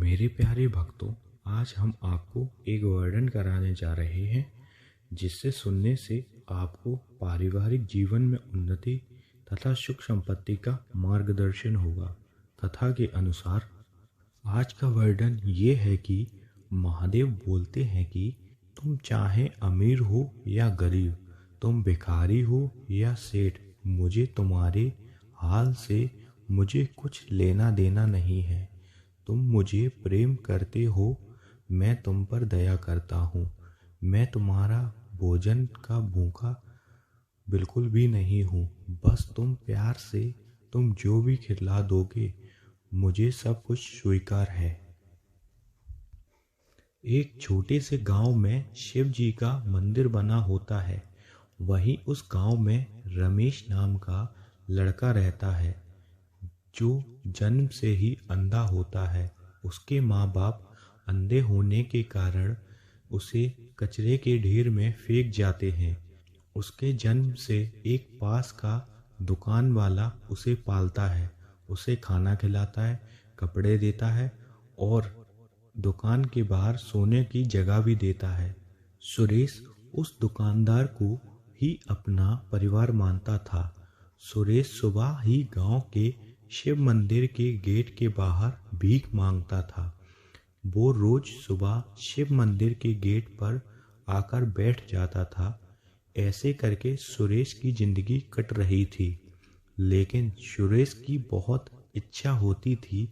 मेरे प्यारे भक्तों, आज हम आपको एक वर्णन कराने जा रहे हैं जिससे सुनने से आपको पारिवारिक जीवन में उन्नति तथा सुख संपत्ति का मार्गदर्शन होगा। कथा के अनुसार आज का वर्णन ये है कि महादेव बोलते हैं कि तुम चाहे अमीर हो या गरीब, तुम भिखारी हो या सेठ, मुझे तुम्हारे हाल से मुझे कुछ लेना देना नहीं है। तुम मुझे प्रेम करते हो, मैं तुम पर दया करता हूँ। मैं तुम्हारा भोजन का भूखा बिल्कुल भी नहीं हूँ। बस तुम प्यार से तुम जो भी खिला दोगे मुझे सब कुछ स्वीकार है। एक छोटे से गांव में शिव जी का मंदिर बना होता है। वहीं उस गांव में रमेश नाम का लड़का रहता है जो जन्म से ही अंधा होता है। उसके माँ बाप अंधे होने के कारण उसे कचरे के ढेर में फेंक जाते हैं। उसके जन्म से एक पास का दुकान वाला उसे पालता है, उसे खाना खिलाता है, कपड़े देता है और दुकान के बाहर सोने की जगह भी देता है। सुरेश उस दुकानदार को ही अपना परिवार मानता था। सुरेश सुबह ही गांव के शिव मंदिर के गेट के बाहर भीख मांगता था। वो रोज सुबह शिव मंदिर के गेट पर आकर बैठ जाता था। ऐसे करके सुरेश की जिंदगी कट रही थी। लेकिन सुरेश की बहुत इच्छा होती थी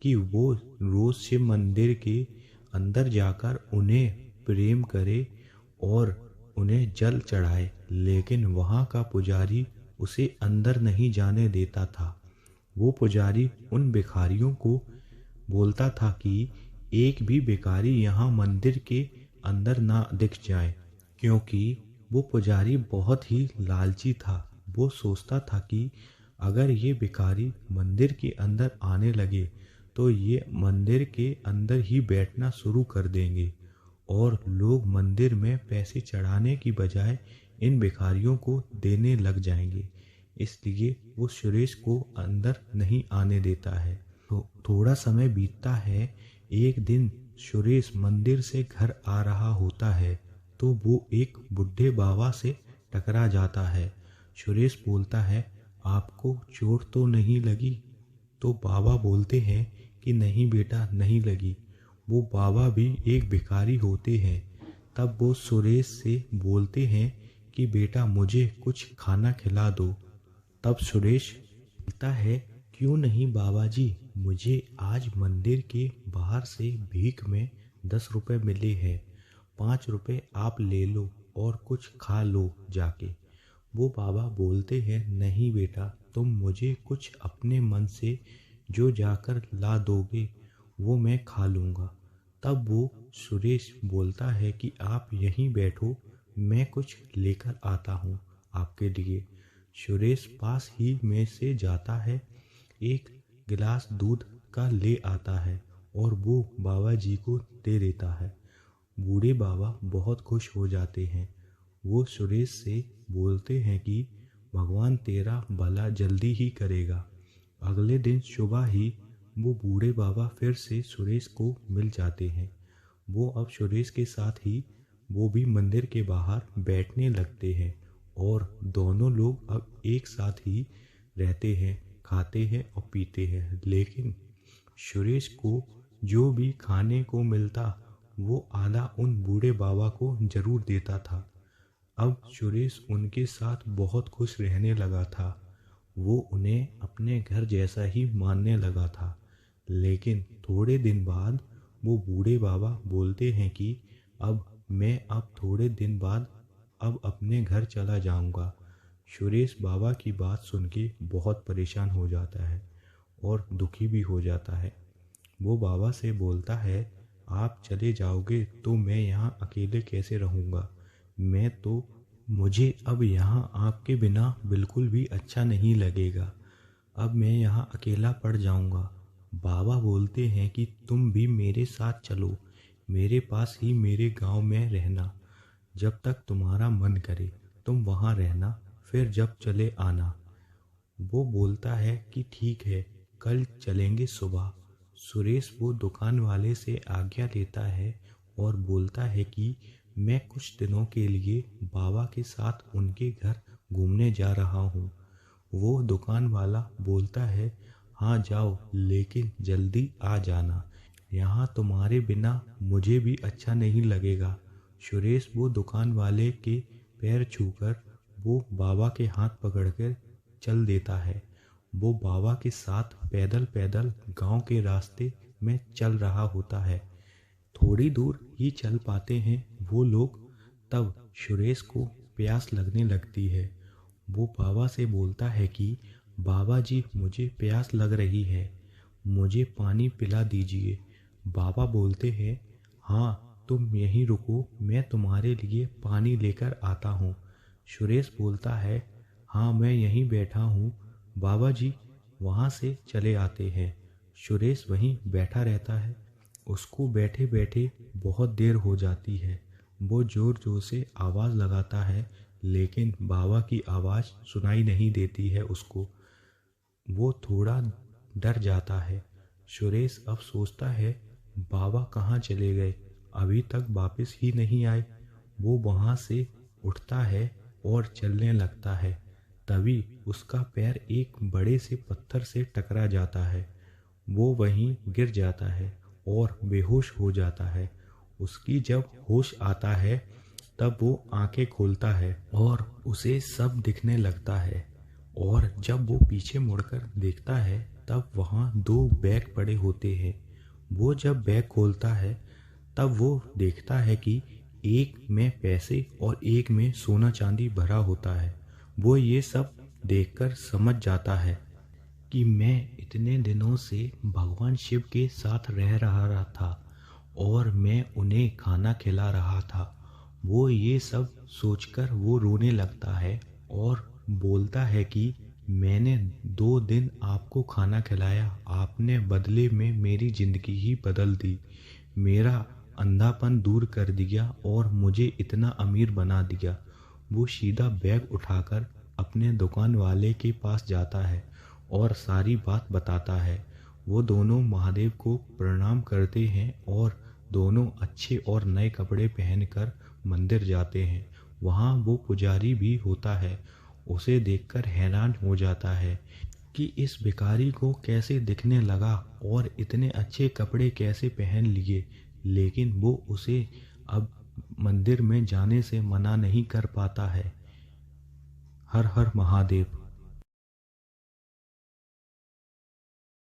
कि वो रोज शिव मंदिर के अंदर जाकर उन्हें प्रेम करे और उन्हें जल चढ़ाए। लेकिन वहाँ का पुजारी उसे अंदर नहीं जाने देता था। वो पुजारी उन भिखारियों को बोलता था कि एक भी भिखारी यहाँ मंदिर के अंदर ना दिख जाए, क्योंकि वो पुजारी बहुत ही लालची था। वो सोचता था कि अगर ये भिखारी मंदिर के अंदर आने लगे तो ये मंदिर के अंदर ही बैठना शुरू कर देंगे और लोग मंदिर में पैसे चढ़ाने की बजाय इन भिखारियों को देने लग जाएंगे। इसलिए वो सुरेश को अंदर नहीं आने देता है। तो थोड़ा समय बीतता है। एक दिन सुरेश मंदिर से घर आ रहा होता है तो वो एक बुढ़े बाबा से टकरा जाता है। सुरेश बोलता है, आपको चोट तो नहीं लगी? तो बाबा बोलते हैं कि नहीं बेटा, नहीं लगी। वो बाबा भी एक भिखारी होते हैं। तब वो सुरेश से बोलते हैं कि बेटा मुझे कुछ खाना खिला दो। तब सुरेश बोलता है, क्यों नहीं बाबा जी, मुझे आज मंदिर के बाहर से भीख में 10 रुपए मिले हैं। 5 रुपए आप ले लो और कुछ खा लो जाके। वो बाबा बोलते हैं, नहीं बेटा, तुम मुझे कुछ अपने मन से जो जाकर ला दोगे वो मैं खा लूँगा। तब वो सुरेश बोलता है कि आप यहीं बैठो, मैं कुछ लेकर आता हूँ आपके लिए। सुरेश पास ही में से जाता है, एक गिलास दूध का ले आता है और वो बाबा जी को दे देता है। बूढ़े बाबा बहुत खुश हो जाते हैं। वो सुरेश से बोलते हैं कि भगवान तेरा भला जल्दी ही करेगा। अगले दिन सुबह ही वो बूढ़े बाबा फिर से सुरेश को मिल जाते हैं। वो अब सुरेश के साथ ही वो भी मंदिर के बाहर बैठने लगते हैं और दोनों लोग अब एक साथ ही रहते हैं, खाते हैं और पीते हैं। लेकिन सुरेश को जो भी खाने को मिलता वो आधा उन बूढ़े बाबा को जरूर देता था। अब सुरेश उनके साथ बहुत खुश रहने लगा था। वो उन्हें अपने घर जैसा ही मानने लगा था। लेकिन थोड़े दिन बाद वो बूढ़े बाबा बोलते हैं कि अब थोड़े दिन बाद अब अपने घर चला जाऊंगा। सुरेश बाबा की बात सुन के बहुत परेशान हो जाता है और दुखी भी हो जाता है। वो बाबा से बोलता है, आप चले जाओगे तो मैं यहाँ अकेले कैसे रहूँगा? मुझे अब यहाँ आपके बिना बिल्कुल भी अच्छा नहीं लगेगा। अब मैं यहाँ अकेला पड़ जाऊँगा। बाबा बोलते हैं कि तुम भी मेरे साथ चलो, मेरे पास ही मेरे गांव में रहना। जब तक तुम्हारा मन करे तुम वहाँ रहना, फिर जब चले आना। वो बोलता है कि ठीक है, कल चलेंगे सुबह। सुरेश वो दुकान वाले से आज्ञा लेता है और बोलता है कि मैं कुछ दिनों के लिए बाबा के साथ उनके घर घूमने जा रहा हूँ। वो दुकान वाला बोलता है, हाँ जाओ, लेकिन जल्दी आ जाना, यहाँ तुम्हारे बिना मुझे भी अच्छा नहीं लगेगा। सुरेश वो दुकान वाले के पैर छूकर वो बाबा के हाथ पकड़कर चल देता है। वो बाबा के साथ पैदल पैदल गांव के रास्ते में चल रहा होता है। थोड़ी दूर ही चल पाते हैं वो लोग, तब सुरेश को प्यास लगने लगती है। वो बाबा से बोलता है कि बाबा जी, मुझे प्यास लग रही है, मुझे पानी पिला दीजिए। बाबा बोलते हैं, हाँ तुम यहीं रुको, मैं तुम्हारे लिए पानी लेकर आता हूँ। सुरेश बोलता है, हाँ मैं यहीं बैठा हूँ बाबा जी। वहाँ से चले आते हैं। सुरेश वहीं बैठा रहता है। उसको बैठे बैठे बहुत देर हो जाती है। वो ज़ोर ज़ोर से आवाज़ लगाता है, लेकिन बाबा की आवाज़ सुनाई नहीं देती है उसको। वो थोड़ा डर जाता है। सुरेश अब सोचता है, बाबा कहाँ चले गए, अभी तक वापस ही नहीं आए। वो वहाँ से उठता है और चलने लगता है। तभी उसका पैर एक बड़े से पत्थर से टकरा जाता है। वो वहीं गिर जाता है और बेहोश हो जाता है। उसकी जब होश आता है तब वो आंखें खोलता है और उसे सब दिखने लगता है। और जब वो पीछे मुड़कर देखता है तब वहाँ दो बैग पड़े होते हैं। वो जब बैग खोलता है तब वो देखता है कि एक में पैसे और एक में सोना चांदी भरा होता है। वो ये सब देखकर समझ जाता है कि मैं इतने दिनों से भगवान शिव के साथ रह रहा था और मैं उन्हें खाना खिला रहा था। वो ये सब सोचकर वो रोने लगता है और बोलता है कि मैंने 2 दिन आपको खाना खिलाया, आपने बदले में मेरी ज़िंदगी ही बदल दी, मेरा अंधापन दूर कर दिया और मुझे इतना अमीर बना दिया। वो सीधा बैग उठाकर अपने दुकान वाले के पास जाता है और सारी बात बताता है। वो दोनों महादेव को प्रणाम करते हैं और दोनों अच्छे और नए कपड़े पहनकर मंदिर जाते हैं। वहाँ वो पुजारी भी होता है। उसे देखकर हैरान हो जाता है कि इस भिखारी को कैसे दिखने लगा और इतने अच्छे कपड़े कैसे पहन लिए, लेकिन वो उसे अब मंदिर में जाने से मना नहीं कर पाता है। हर हर महादेव।